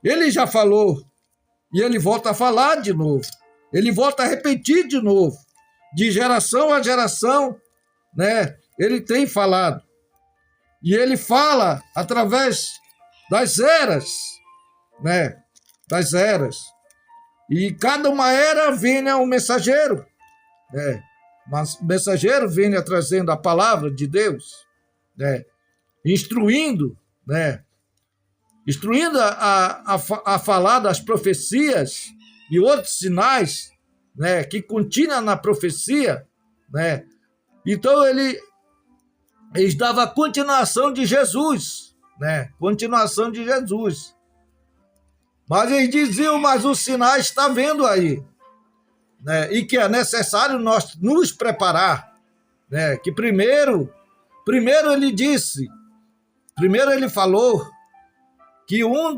Ele já falou e ele volta a falar de novo. Ele volta a repetir de novo. De geração a geração, né? Ele tem falado. E ele fala através das eras, né? Das eras. E cada uma era vinha um mensageiro, né? Mas o mensageiro vinha trazendo a palavra de Deus, né? Instruindo, né? Instruindo a falar das profecias e outros sinais, né? Que continha na profecia, né? Então eles davam a continuação de Jesus, né? Continuação de Jesus. Mas eles diziam, mas o sinal está vendo aí, né? E que é necessário nós nos preparar, né? Que primeiro ele disse, primeiro ele falou que um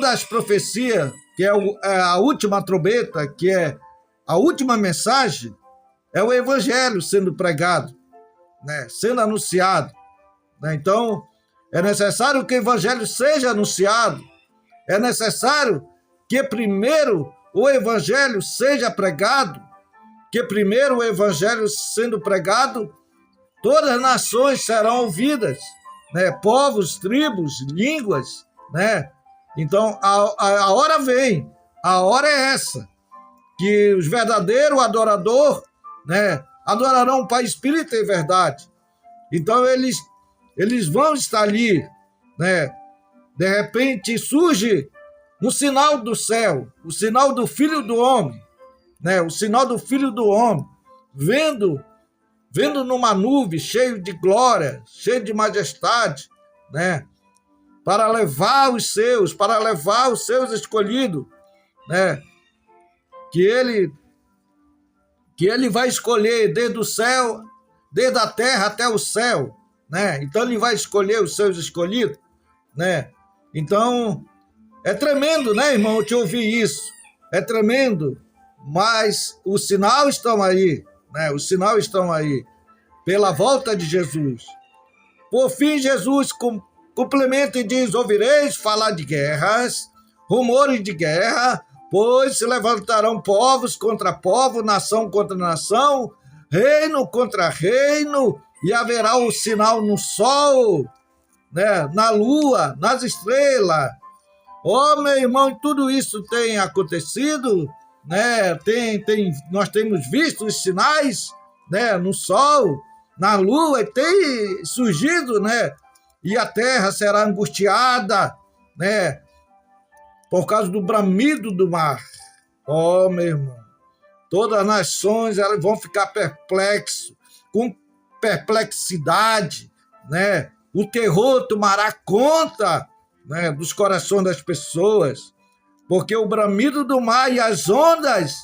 das profecias, que é a última trombeta, que é a última mensagem, é o evangelho sendo pregado, né? Sendo anunciado, né? Então, é necessário que o evangelho seja anunciado, é necessário que primeiro o evangelho seja pregado, que primeiro o evangelho sendo pregado, todas as nações serão ouvidas, né? Povos, tribos, línguas, né? Então, a hora vem, a hora é essa, que os verdadeiros adoradores, né, adorarão o Pai, Espírito e verdade. Então, eles vão estar ali, né? De repente surge um sinal do céu, o sinal do Filho do Homem, né? O sinal do Filho do Homem, vendo numa nuvem cheio de glória, cheio de majestade, né? Para levar os seus escolhidos, né? Que ele vai escolher desde o céu, desde a terra até o céu, né? Então ele vai escolher os seus escolhidos, né? Então é tremendo, né, irmão, eu te ouvir isso. É tremendo, mas os sinais estão aí, né? Os sinais estão aí pela volta de Jesus. Por fim, Jesus complementa e diz: ouvireis falar de guerras, rumores de guerra, pois se levantarão povos contra povo, nação contra nação, reino contra reino, e haverá o sinal no sol, né, na lua, nas estrelas. Meu irmão, tudo isso tem acontecido, né? Nós temos visto os sinais, né, no sol, na lua, e tem surgido, né? E a terra será angustiada, né? Por causa do bramido do mar. Meu irmão, todas as nações elas vão ficar perplexas, com perplexidade, né? O terror tomará conta, né, dos corações das pessoas, porque o bramido do mar e as ondas,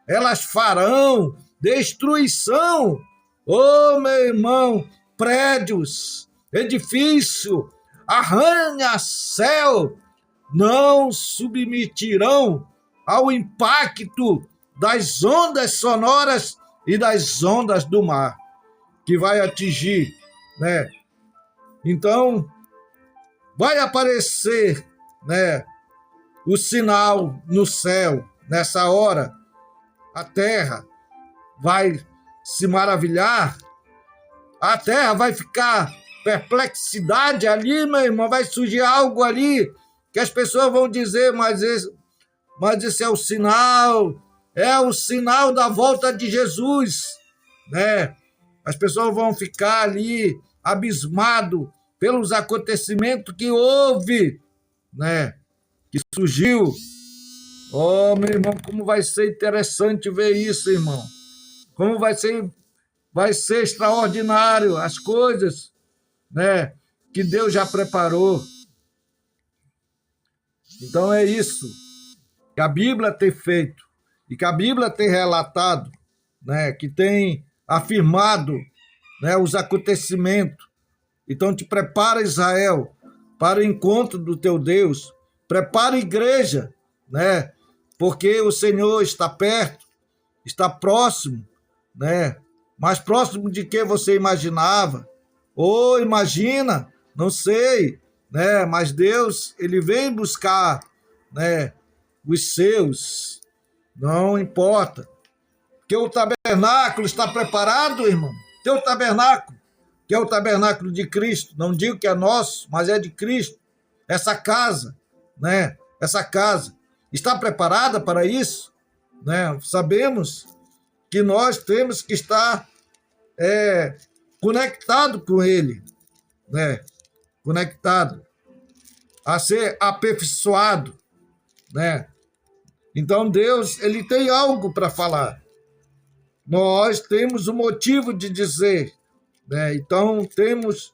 elas farão destruição. Meu irmão, prédios, edifício, arranha-céu, não submetirão ao impacto das ondas sonoras e das ondas do mar, que vai atingir, né? Então, vai aparecer, né, o sinal no céu. Nessa hora, a terra vai se maravilhar, a terra vai ficar perplexidade ali, meu irmão, vai surgir algo ali que as pessoas vão dizer, mas esse é o sinal da volta de Jesus, né? As pessoas vão ficar ali abismado pelos acontecimentos que houve, né? Que surgiu. Meu irmão, como vai ser interessante ver isso, irmão. Como vai ser extraordinário as coisas, né, que Deus já preparou. Então é isso que a Bíblia tem feito e que a Bíblia tem relatado, né, que tem afirmado, né, os acontecimentos. Então te prepara, Israel, para o encontro do teu Deus. Prepara a igreja, né, porque o Senhor está perto, está próximo, né, mais próximo de que você imaginava. Imagina, não sei, né? Mas Deus, ele vem buscar, né, os seus, não importa. Porque o tabernáculo está preparado, irmão. Teu tabernáculo, que é o tabernáculo de Cristo, não digo que é nosso, mas é de Cristo. Essa casa, né? Essa casa está preparada para isso, né? Sabemos que nós temos que estar conectado com Ele, né? Conectado, a ser aperfeiçoado, né? Então Deus, ele tem algo para falar. Nós temos o motivo de dizer, né? Então temos,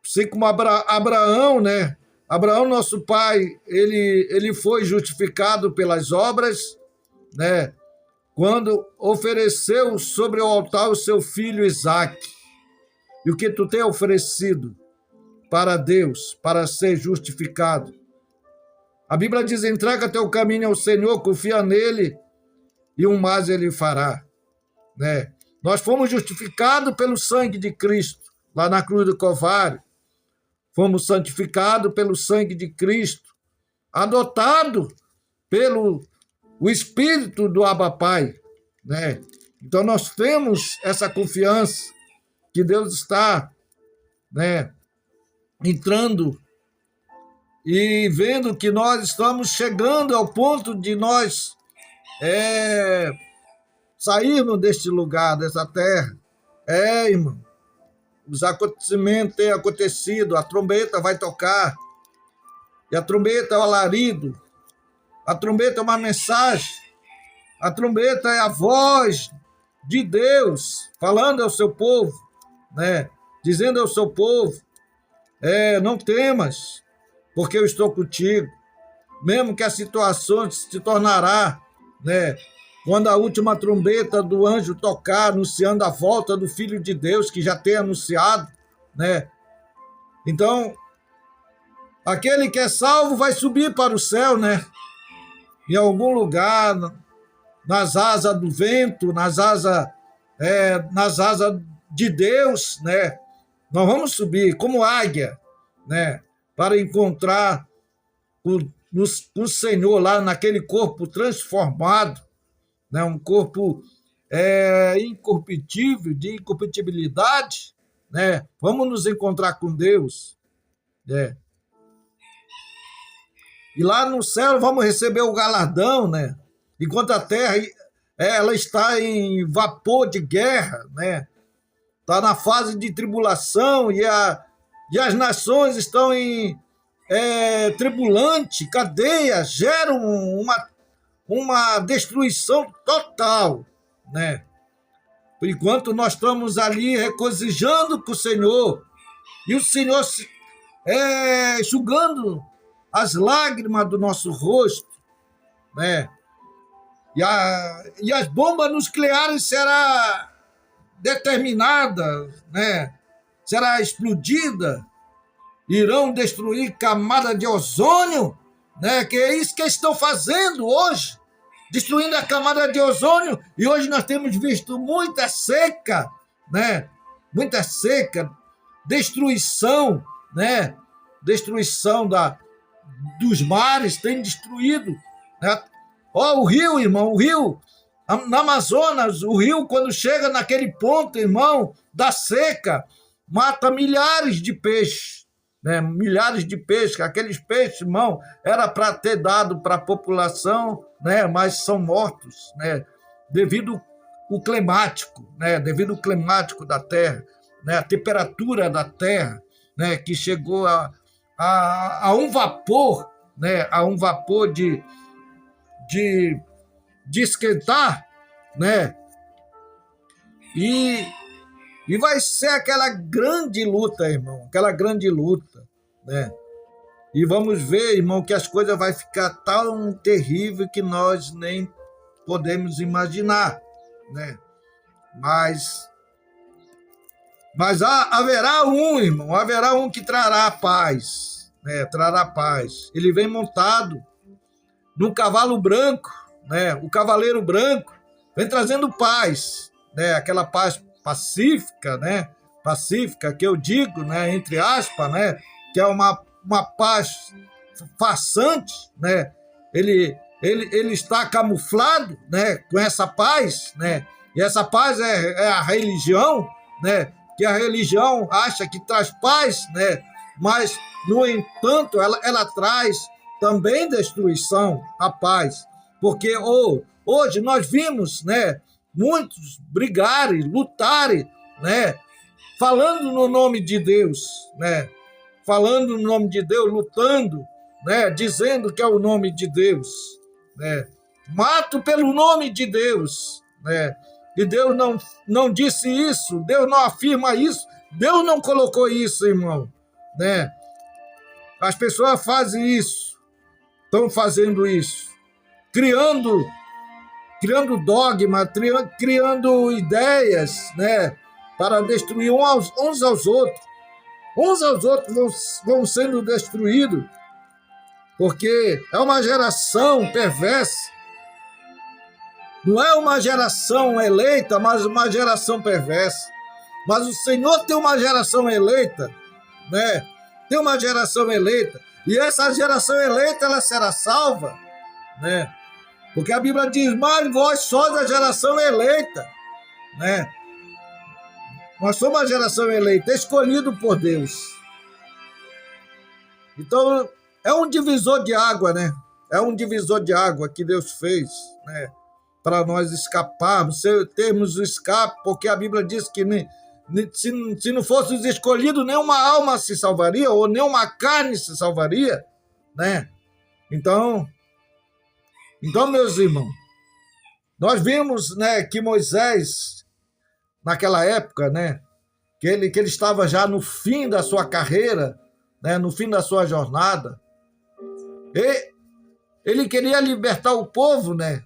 assim como Abraão, né? Abraão, nosso pai, ele foi justificado pelas obras, né? Quando ofereceu sobre o altar o seu filho Isaque. E o que tu tem oferecido para Deus, para ser justificado? A Bíblia diz: entrega teu caminho ao Senhor, confia nele e o mais ele fará, né? Nós fomos justificados pelo sangue de Cristo, lá na cruz do Calvário. Fomos santificados pelo sangue de Cristo, adotado pelo o Espírito do Abba Pai, né? Então nós temos essa confiança que Deus está, né, entrando e vendo que nós estamos chegando ao ponto de nós sairmos deste lugar, dessa terra. Irmão, os acontecimentos têm acontecido, a trombeta vai tocar, e a trombeta é o alarido, a trombeta é uma mensagem, a trombeta é a voz de Deus falando ao seu povo, né? Dizendo ao seu povo: não temas, porque eu estou contigo, mesmo que a situação se tornará, né? Quando a última trombeta do anjo tocar, anunciando a volta do Filho de Deus, que já tem anunciado, né? Então, aquele que é salvo vai subir para o céu, né? Em algum lugar, nas asas do vento, nas asas de Deus, né? Nós vamos subir como águia, né? Para encontrar o Senhor lá naquele corpo transformado, né? Um corpo incorruptível, de incorruptibilidade, né? Vamos nos encontrar com Deus, né? E lá no céu vamos receber o galardão, né? Enquanto a terra ela está em vapor de guerra, né? Está na fase de tribulação e as nações estão em tribulante, cadeia, geram uma destruição total, né? Por enquanto nós estamos ali regozijando com o Senhor, e o Senhor enxugando as lágrimas do nosso rosto, né? E as bombas nucleares será determinada, né? Será explodida, irão destruir camada de ozônio, né? Que é isso que eles estão fazendo hoje, destruindo a camada de ozônio. E hoje nós temos visto muita seca, né? Muita seca, destruição, né? Destruição dos mares, tem destruído, né? O rio, irmão, o rio, na Amazonas, o rio, quando chega naquele ponto, irmão, da seca, mata milhares de peixes, né? Milhares de peixes. Aqueles peixes, irmão, era para ter dado para a população, né? Mas são mortos, né? Devido ao climático, né? Devido ao climático da terra, né? A temperatura da terra, né? Que chegou a um vapor, né? A um vapor de esquentar, né? E vai ser aquela grande luta, irmão, aquela grande luta, né? E vamos ver, irmão, que as coisas vão ficar tão terrível que nós nem podemos imaginar, né? Mas haverá irmão, haverá um que trará paz, né? Trará paz. Ele vem montado num cavalo branco, né? O cavaleiro branco vem trazendo paz, né? Aquela paz pacífica, né? pacífica, que eu digo, né, entre aspas, né, que é uma paz farsante, né, ele está camuflado, né, com essa paz, né, e essa paz é a religião, né, que a religião acha que traz paz, né, mas, no entanto, ela traz também destruição, a paz, porque hoje nós vimos, né, muitos brigarem, lutarem, né, falando no nome de Deus, né, falando no nome de Deus, lutando, né, dizendo que é o nome de Deus, né, mato pelo nome de Deus, né, e Deus não disse isso, Deus não afirma isso, Deus não colocou isso, irmão, né? As pessoas fazem isso, estão fazendo isso, criando dogma, criando ideias, né, para destruir uns aos outros. Uns aos outros vão sendo destruídos, porque é uma geração perversa. Não é uma geração eleita, mas uma geração perversa. Mas o Senhor tem uma geração eleita, né? Tem uma geração eleita. E essa geração eleita, ela será salva, né? Porque a Bíblia diz, mas vós sois a geração eleita, né? Nós somos a geração eleita, escolhido por Deus. Então, é um divisor de água, né? É um divisor de água que Deus fez, né? Para nós escaparmos, termos o escape, porque a Bíblia diz que se não fosse os escolhidos, nenhuma alma se salvaria, ou nenhuma carne se salvaria, né? Então, meus irmãos, nós vimos, né, que Moisés, naquela época, né, que ele estava já no fim da sua carreira, né, no fim da sua jornada, e ele queria libertar o povo, né,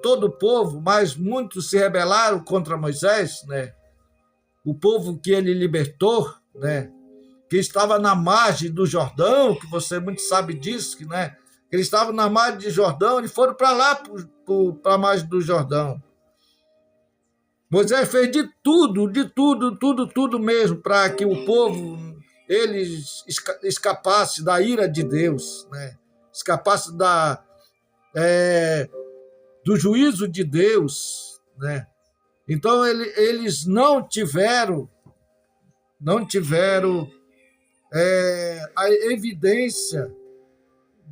todo o povo, mas muitos se rebelaram contra Moisés, né, o povo que ele libertou, né, que estava na margem do Jordão, que você muito sabe disso, que, né, eles estavam na margem de Jordão, eles foram para lá, para a margem do Jordão. Moisés fez de tudo mesmo, para que o povo, eles escapasse da ira de Deus, né? Escapasse do juízo de Deus, né? Então, eles não tiveram a evidência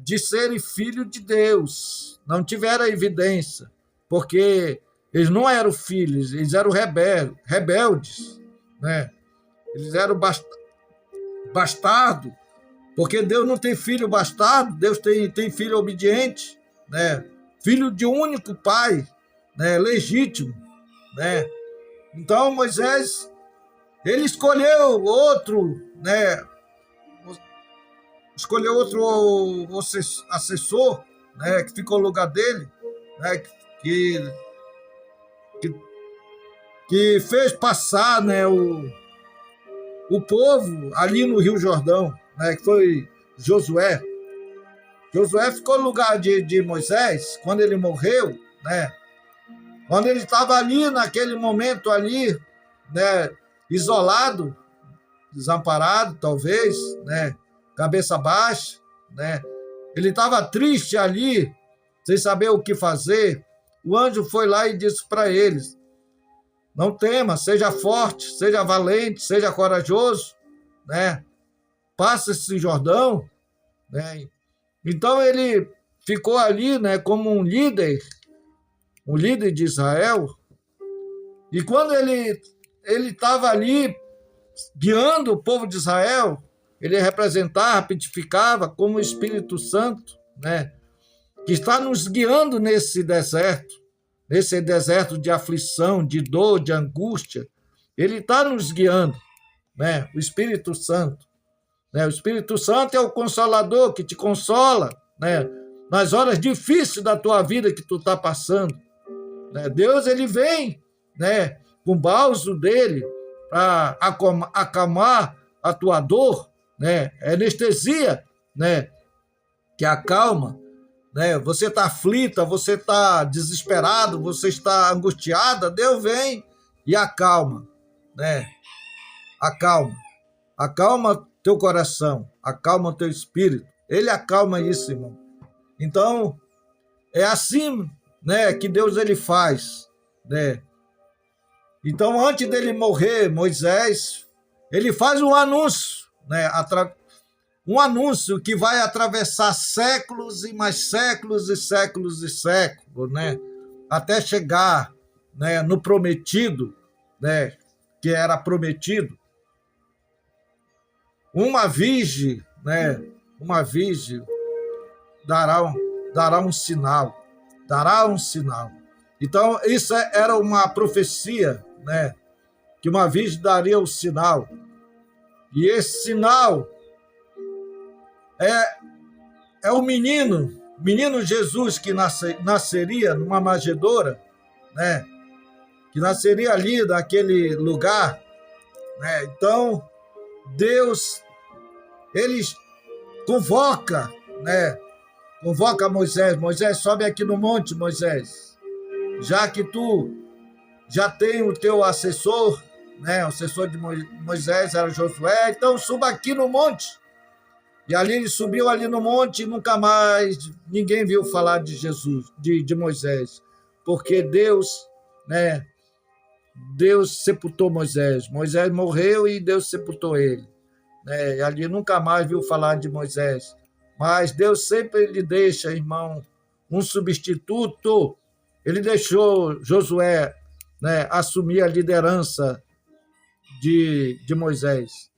de serem filhos de Deus. Não tiveram a evidência, porque eles não eram filhos, eles eram rebeldes, né? Eles eram bastardos, porque Deus não tem filho bastardo, Deus tem filho obediente, né? Filho de um único pai, né? Legítimo, né? Então, Moisés, ele escolheu outro, né? Escolheu outro assessor, né, que ficou no lugar dele, né, que fez passar, né, o povo ali no Rio Jordão, né, que foi Josué. Josué ficou no lugar de Moisés quando ele morreu, né, quando ele estava ali, naquele momento ali, né, isolado, desamparado, talvez, né, cabeça baixa, né? Ele estava triste ali, sem saber o que fazer. O anjo foi lá e disse para eles, não tema, seja forte, seja valente, seja corajoso, né? Passa esse Jordão, né? Então ele ficou ali, né, como um líder de Israel, e quando ele estava ali guiando o povo de Israel, ele representava, tipificava como o Espírito Santo, né, que está nos guiando nesse deserto de aflição, de dor, de angústia. Ele está nos guiando, né, o Espírito Santo. Né, o Espírito Santo é o consolador que te consola, né, nas horas difíceis da tua vida que tu está passando. Né, Deus, ele vem, né, com o bálsamo dele para acalmar a tua dor, né? É anestesia, né? Que acalma, né? Você está aflita, você está desesperado, você está angustiada, Deus vem e acalma, né? acalma. Acalma teu coração, acalma teu espírito. Ele acalma isso, irmão. Então, é assim, né, que Deus ele faz, né? Então, antes dele morrer, Moisés, ele faz um anúncio, né? Um anúncio que vai atravessar séculos e mais séculos e séculos e séculos, né? Até chegar, né, no prometido, né, que era prometido. Uma virgem, né? Uma virgem dará um sinal, dará um sinal. Então, isso era uma profecia, né? Que uma virgem daria o sinal. E esse sinal é o menino Jesus que nasceria numa manjedoura, né? Que nasceria ali naquele lugar, né? Então, Deus, ele convoca, né? Convoca Moisés. Moisés, sobe aqui no monte, Moisés. Já que tu já tem o teu assessor, né? O assessor de Moisés era Josué, então suba aqui no monte. E ali ele subiu ali no monte e nunca mais ninguém viu falar de Jesus, de Moisés. Porque Deus, né? Deus sepultou Moisés. Moisés morreu e Deus sepultou ele. Né? E ali nunca mais viu falar de Moisés. Mas Deus sempre lhe deixa, irmão, um substituto. Ele deixou Josué, né, assumir a liderança de Moisés.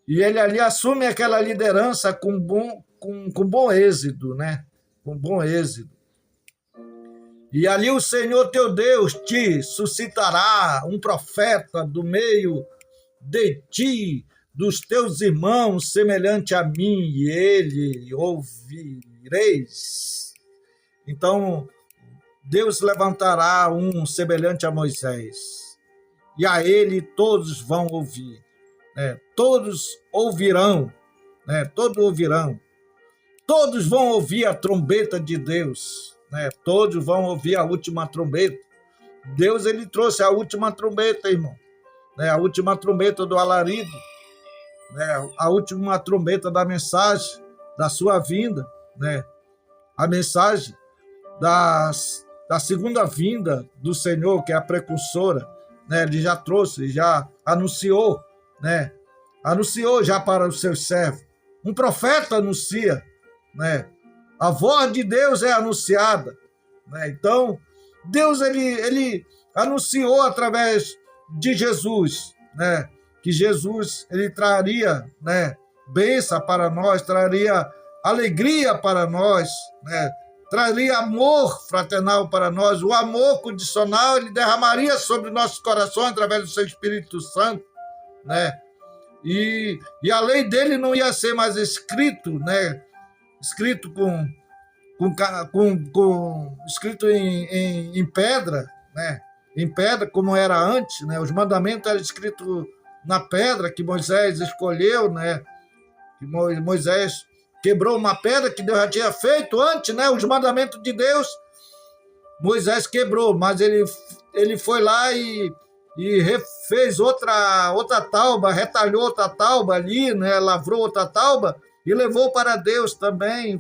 E ele ali assume aquela liderança com bom êxito, né? Com bom êxito. E ali o Senhor teu Deus te suscitará um profeta do meio de ti, dos teus irmãos, semelhante a mim, e ele ouvireis. Então, Deus levantará um semelhante a Moisés, e a ele todos vão ouvir, né? Todos ouvirão, né? Todos ouvirão. Todos vão ouvir a trombeta de Deus, né? Todos vão ouvir a última trombeta. Deus, ele trouxe a última trombeta, irmão, né? A última trombeta do alarido, né? A última trombeta da mensagem da sua vinda, né? A mensagem da segunda vinda do Senhor, que é a precursora, né? Ele já trouxe, já anunciou, né? Anunciou já para os seus servos. Um profeta anuncia, né? A voz de Deus é anunciada, né? Então, Deus ele anunciou através de Jesus, né? Que Jesus ele traria, né, bênção para nós, traria alegria para nós, né? Traria amor fraternal para nós, o amor condicional ele derramaria sobre nossos corações através do seu Espírito Santo, né? E a lei dele não ia ser mais escrito, né? Escrito escrito em pedra, né? Em pedra como era antes, né? Os mandamentos eram escritos na pedra que Moisés escolheu, né? Que Moisés quebrou uma pedra que Deus já tinha feito antes, né? Os mandamentos de Deus, Moisés quebrou, mas ele foi lá e refez outra tauba, retalhou outra tauba ali, né? Lavrou outra tauba e levou para Deus também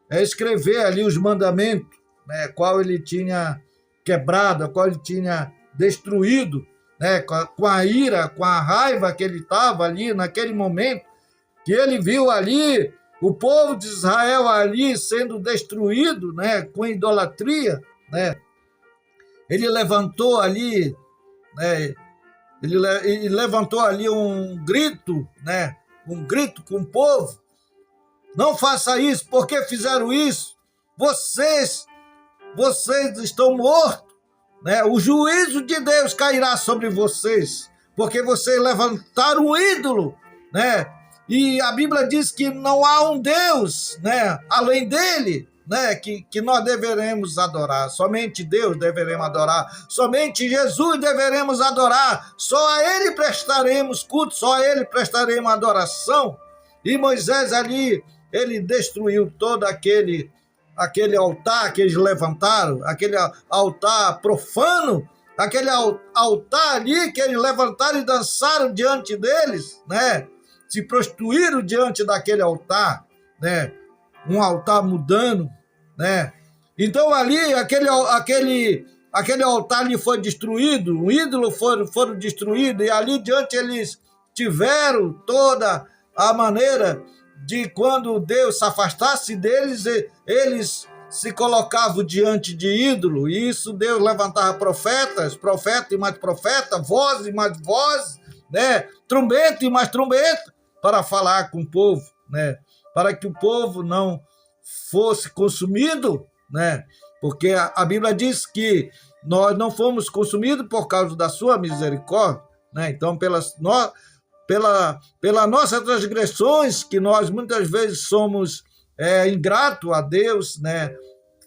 escrever ali os mandamentos, né? Qual ele tinha quebrado, qual ele tinha destruído, né? Com a ira, com a raiva que ele estava ali naquele momento, que ele viu ali o povo de Israel ali sendo destruído, né? Com idolatria, né? Ele levantou ali, né? Ele levantou ali um grito, né? Um grito com o povo. Não faça isso, porque fizeram isso? Vocês estão mortos, né? O juízo de Deus cairá sobre vocês, porque vocês levantaram um ídolo, né? E a Bíblia diz que não há um Deus, né, além dele, né, que nós deveremos adorar. Somente Deus deveremos adorar, somente Jesus deveremos adorar, só a ele prestaremos culto, só a ele prestaremos adoração. E Moisés ali, ele destruiu todo aquele altar que eles levantaram, aquele altar profano, aquele altar ali que eles levantaram e dançaram diante deles, né? Se prostituíram diante daquele altar, né? Um altar mudando, né? Então ali aquele altar ali foi destruído, o ídolo foram destruídos, e ali diante eles tiveram toda a maneira de, quando Deus se afastasse deles, eles se colocavam diante de ídolo, e isso Deus levantava profetas, profeta e mais profeta, voz e mais voz, né? Trombeta e mais trombeta, para falar com o povo, né? Para que o povo não fosse consumido, né? Porque a Bíblia diz que nós não fomos consumidos por causa da sua misericórdia, né? Então, pelas nossas transgressões, que nós muitas vezes somos ingratos a Deus, né?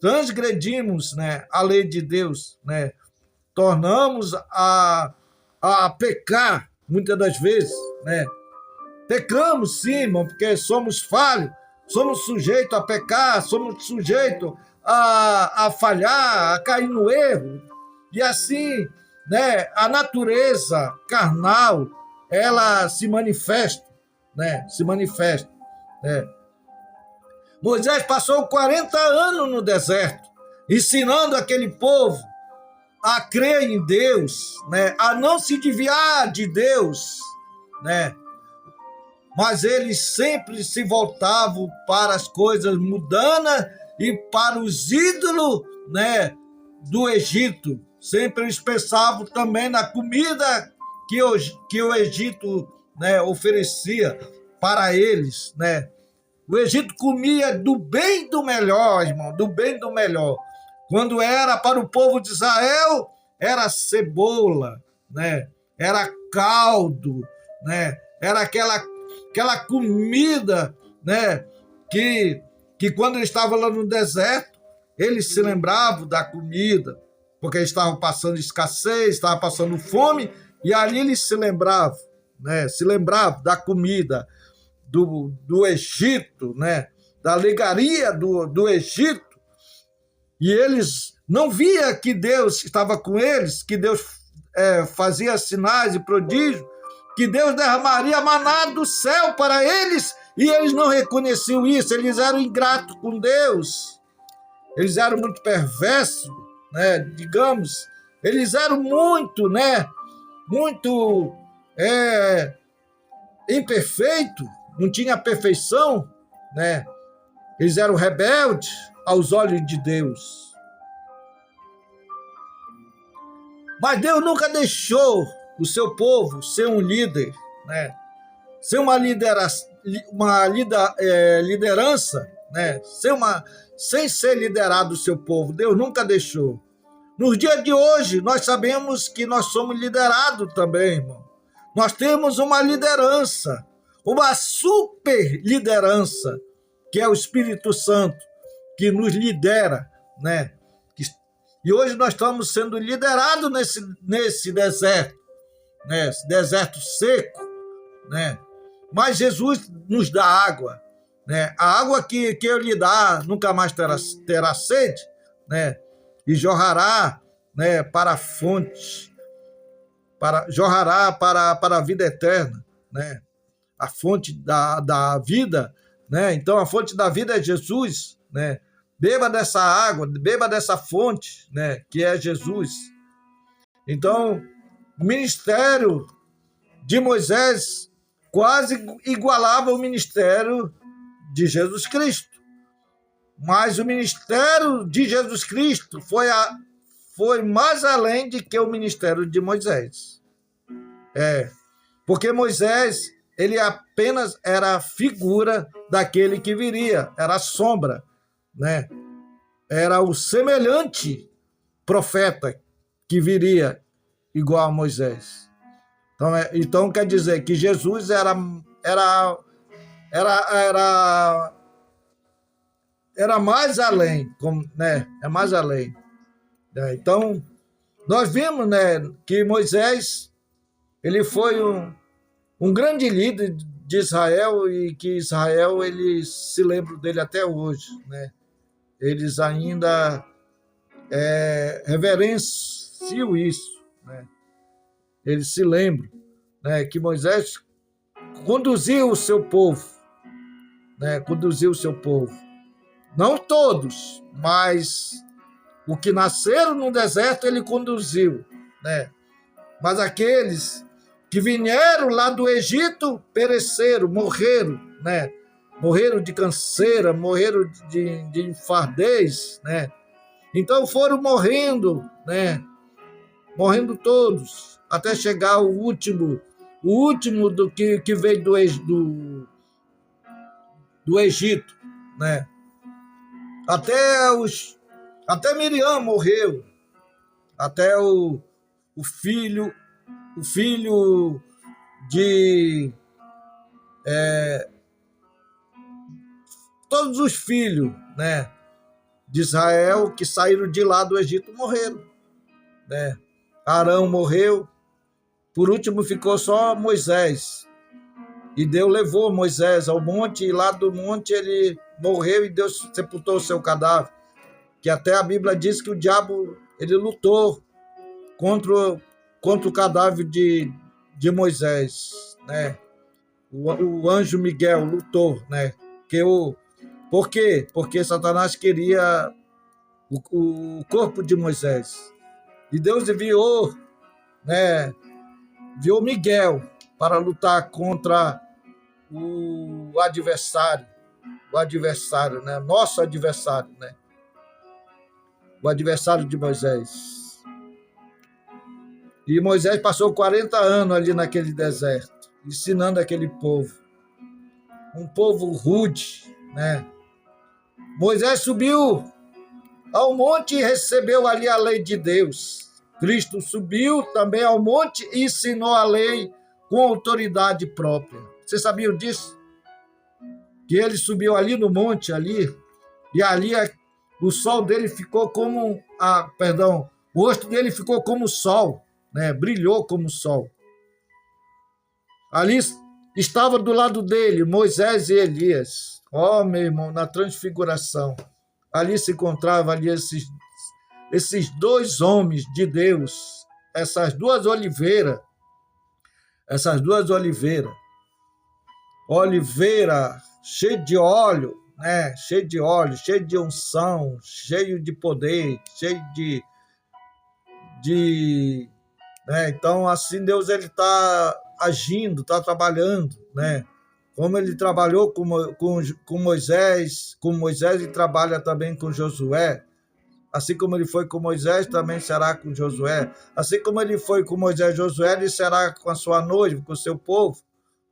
Transgredimos, né, a lei de Deus, né? Tornamos a pecar muitas das vezes, né? Pecamos sim, irmão, porque somos falhos, somos sujeitos a pecar, somos sujeitos a falhar, a cair no erro. E assim, né, a natureza carnal, ela se manifesta, né? Se manifesta, né? Moisés passou 40 anos no deserto, ensinando aquele povo a crer em Deus, né? A não se desviar de Deus, né? Mas eles sempre se voltavam para as coisas mundanas e para os ídolos, né, do Egito. Sempre eles pensavam também na comida que o Egito, né, oferecia para eles, né? O Egito comia do bem e do melhor, irmão, do bem e do melhor. Quando era para o povo de Israel, era cebola, né? Era caldo, né? Era aquela comida, né? Que quando eles estavam lá no deserto, eles se lembravam da comida, porque eles estavam passando escassez, estavam passando fome, e ali eles se lembravam, né? Se lembravam da comida do Egito, né? Da legaria do Egito, e eles não via que Deus estava com eles, que Deus fazia sinais e prodígios, que Deus derramaria maná do céu para eles, e eles não reconheciam isso. Eles eram ingratos com Deus, eles eram muito perversos, né? Digamos, eles eram muito, né? Muito imperfeito, não tinha perfeição, né? Eles eram rebeldes aos olhos de Deus. Mas Deus nunca deixou o seu povo ser um líder, né? Ser uma liderança, né? Sem ser liderado o seu povo. Deus nunca deixou. Nos dias de hoje, nós sabemos que nós somos liderados também, irmão. Nós temos uma liderança, uma super liderança, que é o Espírito Santo, que nos lidera, né? E hoje nós estamos sendo liderados nesse deserto, né? Esse deserto seco, né? Mas Jesus nos dá água, né? A água que Ele dá nunca mais terá sede, né? E jorrará, né, para a fonte, jorrará para a vida eterna, né? A fonte da vida, né? Então a fonte da vida é Jesus, né? Beba dessa água, beba dessa fonte, né, que é Jesus. Então, o ministério de Moisés quase igualava o ministério de Jesus Cristo. Mas o ministério de Jesus Cristo foi mais além de que o ministério de Moisés. Porque Moisés, ele apenas era a figura daquele que viria, era a sombra, né? Era o semelhante profeta que viria igual a Moisés. Então quer dizer que Jesus era mais além, né? É mais além. Então nós vimos, né, que Moisés, ele foi um grande líder de Israel, e que Israel, eles se lembram dele até hoje, né? Eles ainda reverenciam isso, né? Eles se lembram, né, que Moisés conduziu o seu povo, né? Conduziu o seu povo. Não todos, mas o que nasceram no deserto ele conduziu, né? Mas aqueles que vieram lá do Egito pereceram, morreram, né? Morreram de canseira, morreram de enfardez, né? Então foram morrendo, né? Morrendo todos, até chegar o último do que veio do Egito, né? Até Miriam morreu, até o filho de todos os filhos, né, de Israel que saíram de lá do Egito morreram, né? Arão morreu, por último ficou só Moisés. E Deus levou Moisés ao monte, e lá do monte ele morreu e Deus sepultou o seu cadáver. Que até a Bíblia diz que o diabo ele lutou contra o cadáver de Moisés, né? O anjo Miguel lutou, né? Por quê? Porque Satanás queria o corpo de Moisés. E Deus enviou, né? Enviou Miguel para lutar contra o adversário, né? Nosso adversário, né? O adversário de Moisés. E Moisés passou 40 anos ali naquele deserto, ensinando aquele povo. Um povo rude, né? Moisés subiu ao monte e recebeu ali a lei de Deus. Cristo subiu também ao monte e ensinou a lei com autoridade própria. Vocês sabiam disso? Que ele subiu ali no monte, e ali o sol dele ficou como... o rosto dele ficou como o sol, né? Brilhou como o sol. Ali estava do lado dele Moisés e Elias. Meu irmão, na transfiguração. Ali se encontravam esses dois homens de Deus, essas duas oliveiras, oliveira cheia de óleo, né? Cheio de óleo, cheio de unção, cheio de poder, cheio né? Então, assim, Deus ele está agindo, está trabalhando, né? Como ele trabalhou com Moisés, ele trabalha também com Josué. Assim como ele foi com Moisés, também será com Josué. Assim como ele foi com Moisés e Josué, ele será com a sua noiva, com o seu povo,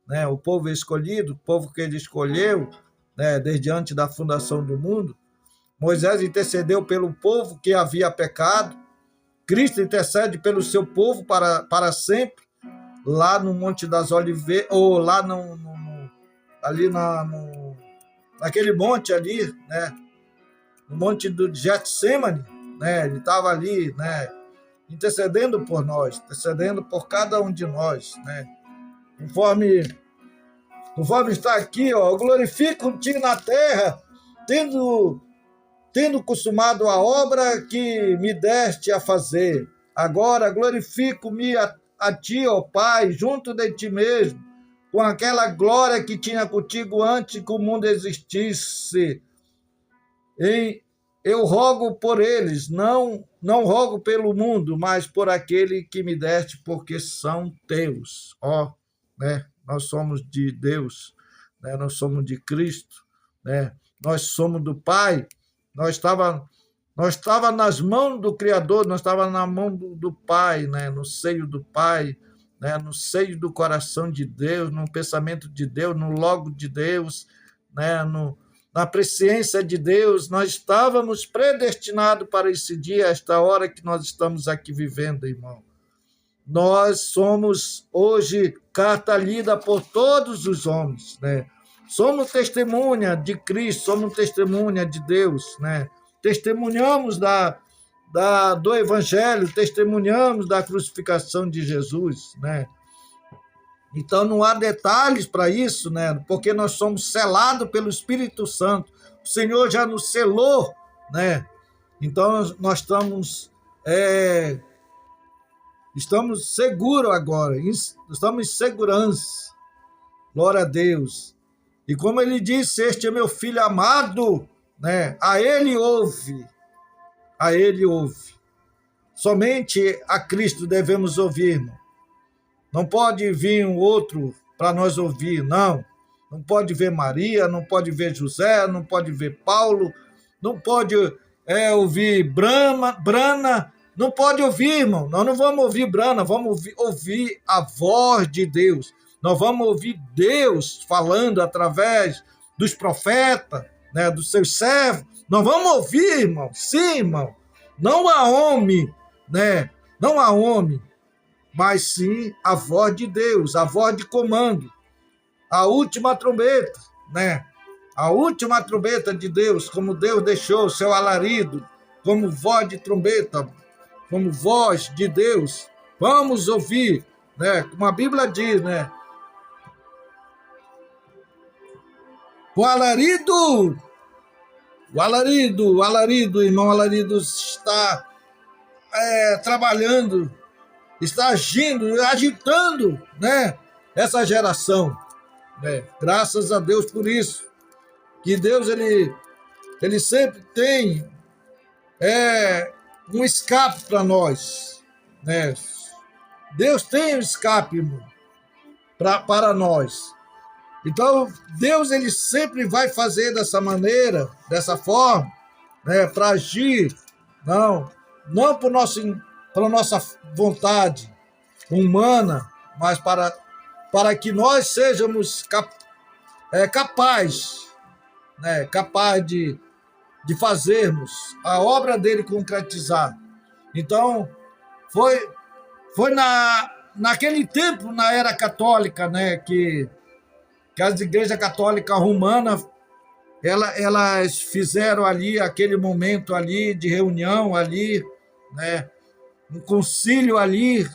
né? O povo escolhido, o povo que ele escolheu, né? Desde antes da fundação do mundo. Moisés intercedeu pelo povo que havia pecado. Cristo intercede pelo seu povo para sempre, lá no Monte das Oliveiras, ou lá naquele monte ali, né? No monte do Getsemane, né? Ele estava ali, né? Intercedendo por nós, intercedendo por cada um de nós, né? Conforme está aqui, ó, glorifico-te na terra, tendo consumado a obra que me deste a fazer. Agora glorifico-me a ti, ó Pai, junto de ti mesmo, com aquela glória que tinha contigo antes que o mundo existisse. Eu rogo por eles, não rogo pelo mundo, mas por aquele que me deste, porque são teus. Né? Nós somos de Deus, né? Nós somos de Cristo, né? Nós somos do Pai. Nós estava nas mãos do Criador, nós estava na mão do Pai, né? No seio do Pai, né? No seio do coração de Deus, no pensamento de Deus, no logo de Deus, né? Na presciência de Deus. Nós estávamos predestinados para esse dia, esta hora que nós estamos aqui vivendo, irmão. Nós somos hoje carta lida por todos os homens, né? Somos testemunha de Cristo, somos testemunha de Deus, né? Testemunhamos do Evangelho, testemunhamos da crucificação de Jesus, né? Então não há detalhes para isso, né? Porque nós somos selados pelo Espírito Santo. O Senhor já nos selou, né? Então nós estamos Estamos seguros agora, estamos em segurança. Glória a Deus. E como ele disse, este é meu filho amado, né? A ele ouve, a ele ouve. Somente a Cristo devemos ouvir, irmão. Não pode vir um outro para nós ouvir, não. Não pode ver Maria, não pode ver José, não pode ver Paulo, não pode ouvir Brana, não pode ouvir, irmão. Nós não vamos ouvir Brana, vamos ouvir a voz de Deus. Nós vamos ouvir Deus falando através dos profetas, né, dos seus servos. Nós vamos ouvir, irmão. Sim, irmão. Não há homem, né? Não há homem, mas sim a voz de Deus, a voz de comando, a última trombeta, né? A última trombeta de Deus, como Deus deixou o seu alarido, como voz de trombeta, como voz de Deus. Vamos ouvir, né? Como a Bíblia diz, né? O alarido, irmão, o alarido está trabalhando, está agindo, agitando, né? Essa geração, né? Graças a Deus por isso, que Deus ele sempre tem um escape para nós, né? Deus tem um escape para nós. Então, Deus ele sempre vai fazer dessa maneira, dessa forma, né, para agir, não por nossa vontade humana, mas para que nós sejamos capazes, né, de fazermos a obra dele concretizar. Então, foi naquele tempo, na era católica, né, que as igrejas católicas romanas, elas fizeram ali aquele momento ali de reunião ali, né, um concílio ali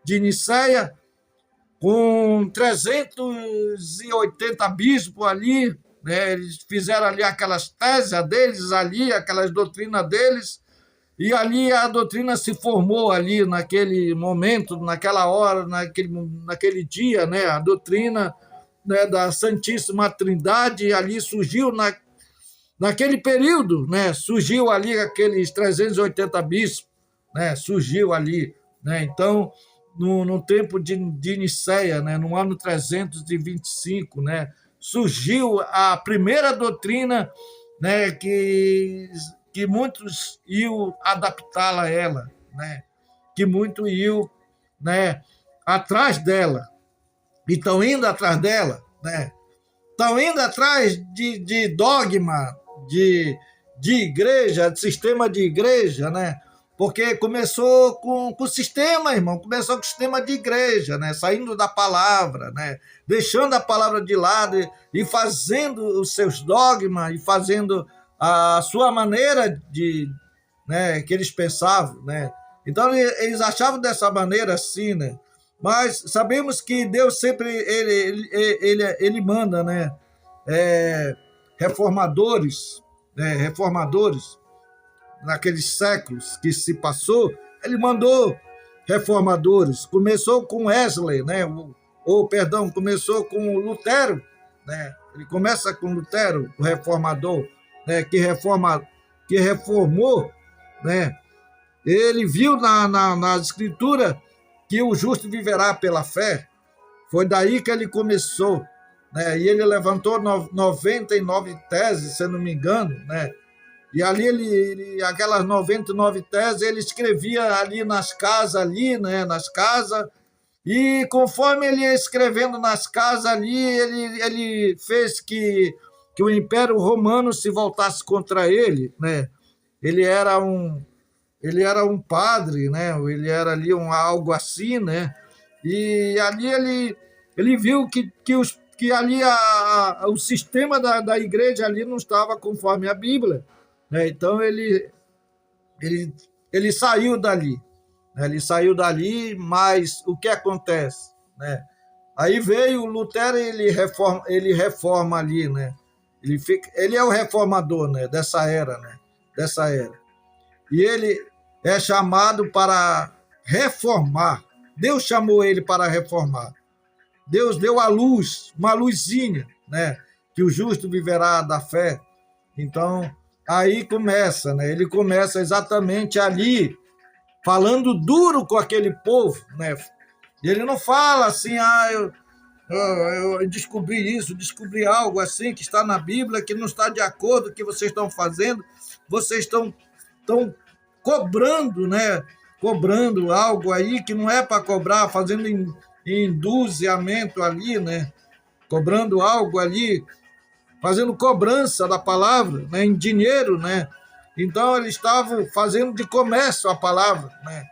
de Nicéia, com 380 bispos ali, né, eles fizeram ali aquelas teses deles ali, aquelas doutrinas deles, e ali a doutrina se formou ali naquele momento, naquela hora, naquele dia, né, a doutrina, né, da Santíssima Trindade ali surgiu naquele período, né, surgiu ali aqueles 380 bispos, né, surgiu ali, né, então no tempo de Nicéia, né, no ano 325, né, surgiu a primeira doutrina, né, que muitos iam adaptá-la a ela, né, que muitos iam, né, atrás dela. E estão indo atrás dela, né? Estão indo atrás de dogma, de igreja, de sistema de igreja, né? Porque começou com o sistema, irmão, começou com o sistema de igreja, né? Saindo da palavra, né? Deixando a palavra de lado e fazendo os seus dogmas e fazendo a sua maneira né, que eles pensavam, né? Então eles achavam dessa maneira assim, né? Mas sabemos que Deus sempre ele manda, né, reformadores, né, naqueles séculos que se passou, ele mandou reformadores. Começou com Wesley, né, começou com Lutero, né? Ele começa com Lutero, o reformador, né, que reformou, né? Ele viu na escritura que o justo viverá pela fé. Foi daí que ele começou, né? E ele levantou 99 teses, se não me engano, né? E ali aquelas 99 teses ele escrevia ali nas casas né? Nas casas, e conforme ele ia escrevendo nas casas ali, ele fez que o Império Romano se voltasse contra ele, né? Ele era um padre, né? Ele era ali algo assim, né? E ali ele viu que ali o sistema da igreja ali não estava conforme a Bíblia, né? Então ele saiu dali, né? Ele saiu dali, mas o que acontece, né? Aí veio o Lutero e ele reforma ali, né? Ele é o reformador, né? Dessa era, né? E ele é chamado para reformar. Deus chamou ele para reformar. Deus deu a luz, uma luzinha, né? Que o justo viverá da fé. Então, aí começa, né? Ele começa exatamente ali, falando duro com aquele povo, né? Ele não fala assim, eu descobri isso, descobri algo assim que está na Bíblia, que não está de acordo com o que vocês estão fazendo, vocês estão cobrando, né? Cobrando algo aí que não é para cobrar, fazendo induziamento ali, né? Cobrando algo ali, fazendo cobrança da palavra, né? Em dinheiro, né? Então eles estavam fazendo de comércio a palavra, né?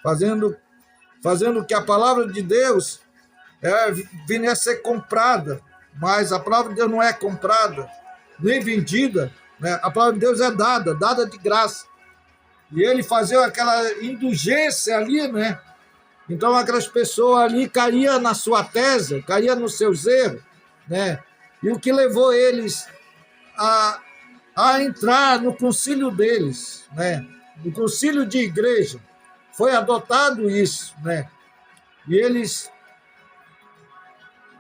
Fazendo que a palavra de Deus vinha a ser comprada, mas a palavra de Deus não é comprada, nem vendida, né? A palavra de Deus é dada de graça. E ele fazia aquela indulgência ali, né? Então aquelas pessoas ali caíam na sua tese, caíam nos seus erros, né? E o que levou eles a entrar no concílio deles, né? No concílio de igreja, foi adotado isso, né?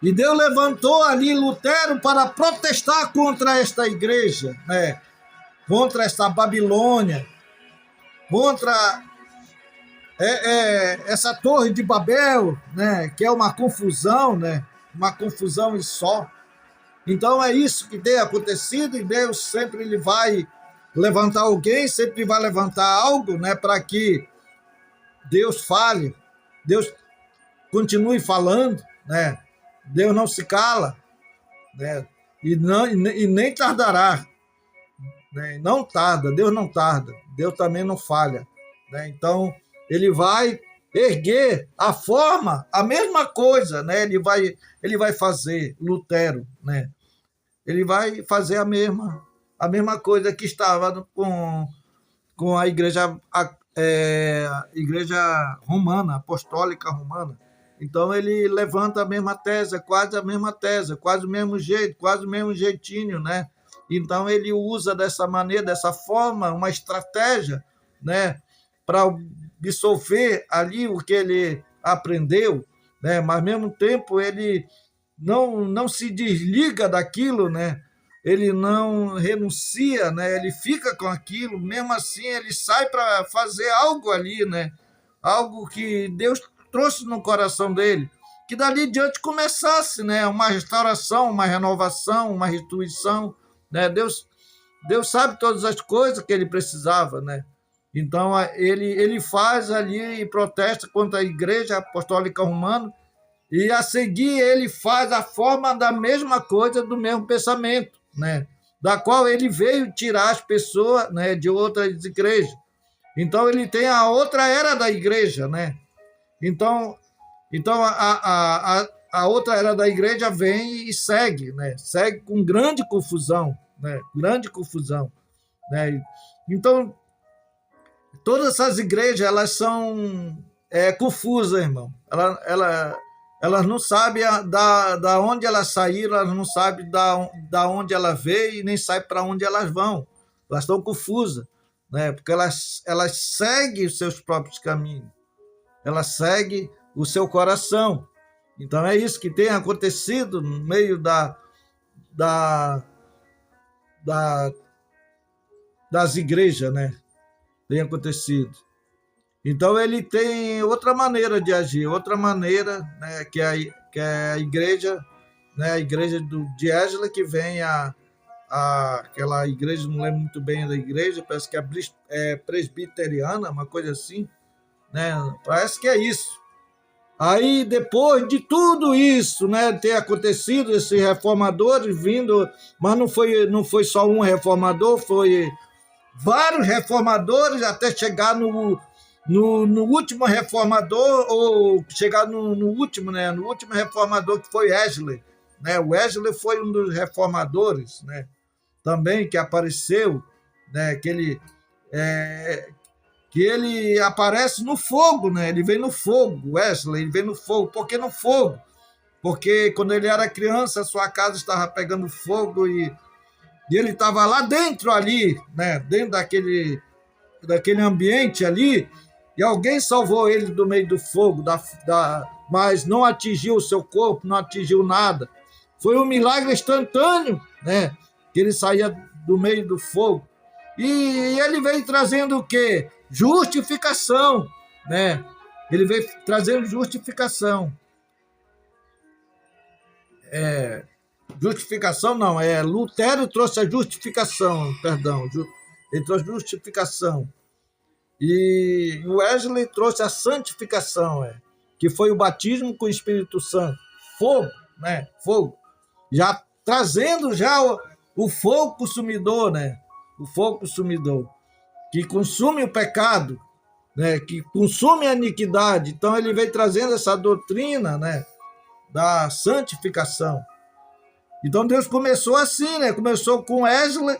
E Deus levantou ali Lutero para protestar contra esta igreja, né? Contra esta Babilônia, contra essa torre de Babel, né? Que é uma confusão, né? Uma confusão e só. Então é isso que tem acontecido, e Deus sempre ele vai levantar alguém, sempre vai levantar algo, né? Para que Deus fale, Deus continue falando, né? Deus não se cala, né? E nem tardará, né? Não tarda, Deus não tarda, Deus também não falha, né? Então ele vai erguer a forma, a mesma coisa, né? Ele vai fazer Lutero, né? Ele vai fazer a mesma coisa que estava com a igreja romana, apostólica romana. Então ele levanta a mesma tese, quase a mesma tese, quase o mesmo jeito, quase o mesmo jeitinho, né? Então ele usa dessa maneira, dessa forma, uma estratégia, né, para absorver ali o que ele aprendeu, né? Mas ao mesmo tempo ele não se desliga daquilo, né? Ele não renuncia, né? Ele fica com aquilo, mesmo assim ele sai para fazer algo ali, né? Algo que Deus trouxe no coração dele, que dali diante começasse, né? Uma restauração, uma renovação, uma restituição, né? Deus sabe todas as coisas que ele precisava, né? Então ele faz ali e protesta contra a igreja apostólica romana, e a seguir ele faz a forma da mesma coisa, do mesmo pensamento, né? Da qual ele veio tirar as pessoas, né, de outras igrejas. Então ele tem a outra era da igreja, né? Então a outra era da igreja vem e segue, né? Segue com grande confusão, né? Grande confusão, né? Então todas essas igrejas elas são confusas, irmão. Elas não sabem da onde elas saíram, elas não sabem da onde ela veio e nem sabem para onde elas vão. Elas estão confusas, né? Porque elas seguem os seus próprios caminhos, elas seguem o seu coração. Então é isso que tem acontecido no meio das igrejas, né? Tem acontecido. Então ele tem outra maneira de agir, outra maneira, né, que é a igreja, né, a igreja de Ésdras, que vem aquela igreja, não lembro muito bem da igreja, parece que é presbiteriana, uma coisa assim, né? Parece que é isso. Aí depois de tudo isso, né, ter acontecido, esses reformadores vindo, mas não foi só um reformador, foi vários reformadores até chegar no último reformador, ou chegar no último, né? No último reformador, que foi Wesley, né? O Wesley foi um dos reformadores, né? Também que apareceu, né? Que ele aparece no fogo, né? Ele vem no fogo, Wesley, ele vem no fogo. Por que no fogo? Porque quando ele era criança, a sua casa estava pegando fogo e ele estava lá dentro ali, né? Dentro daquele ambiente ali. e alguém salvou ele do meio do fogo, mas não atingiu o seu corpo, não atingiu nada. Foi um milagre instantâneo, né? Que ele saía do meio do fogo. E ele veio trazendo o quê? Justificação, né? Ele veio trazendo justificação. Justificação não, Lutero trouxe a justificação, perdão. Ele trouxe justificação. E Wesley trouxe a santificação, que foi o batismo com o Espírito Santo. Fogo, né? Fogo. Já trazendo já o fogo consumidor, né? O fogo consumidor, que consome o pecado, né? Que consome a iniquidade. Então ele veio trazendo essa doutrina, né? Da santificação. Então Deus começou assim, né? Começou com Wesley,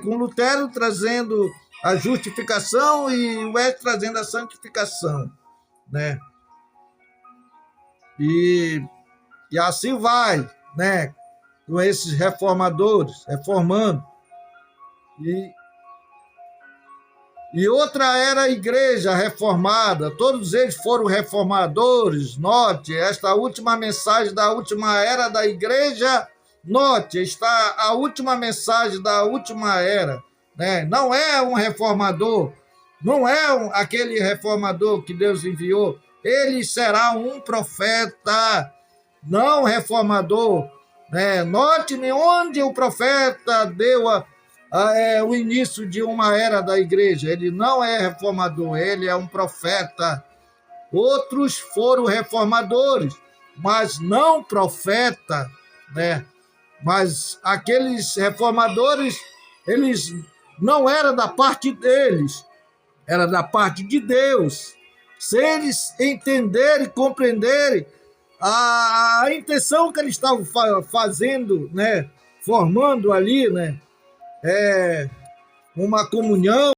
com Lutero trazendo a justificação e Wesley trazendo a santificação, né? E assim vai, né? Com esses reformadores, reformando. E outra era a igreja reformada, todos eles foram reformadores. Note, esta última mensagem da última era da igreja, note, está a última mensagem da última era, né? Não é um reformador, não é aquele reformador que Deus enviou, ele será um profeta, não reformador, né? Note-me onde o profeta deu o início de uma era da igreja. Ele não é reformador, ele é um profeta. Outros foram reformadores, mas não profeta, né? Mas aqueles reformadores, eles não era da parte deles, era da parte de Deus. Se eles entenderem, compreenderem a intenção que eles estavam fazendo, né? Formando ali, né? Uma comunhão,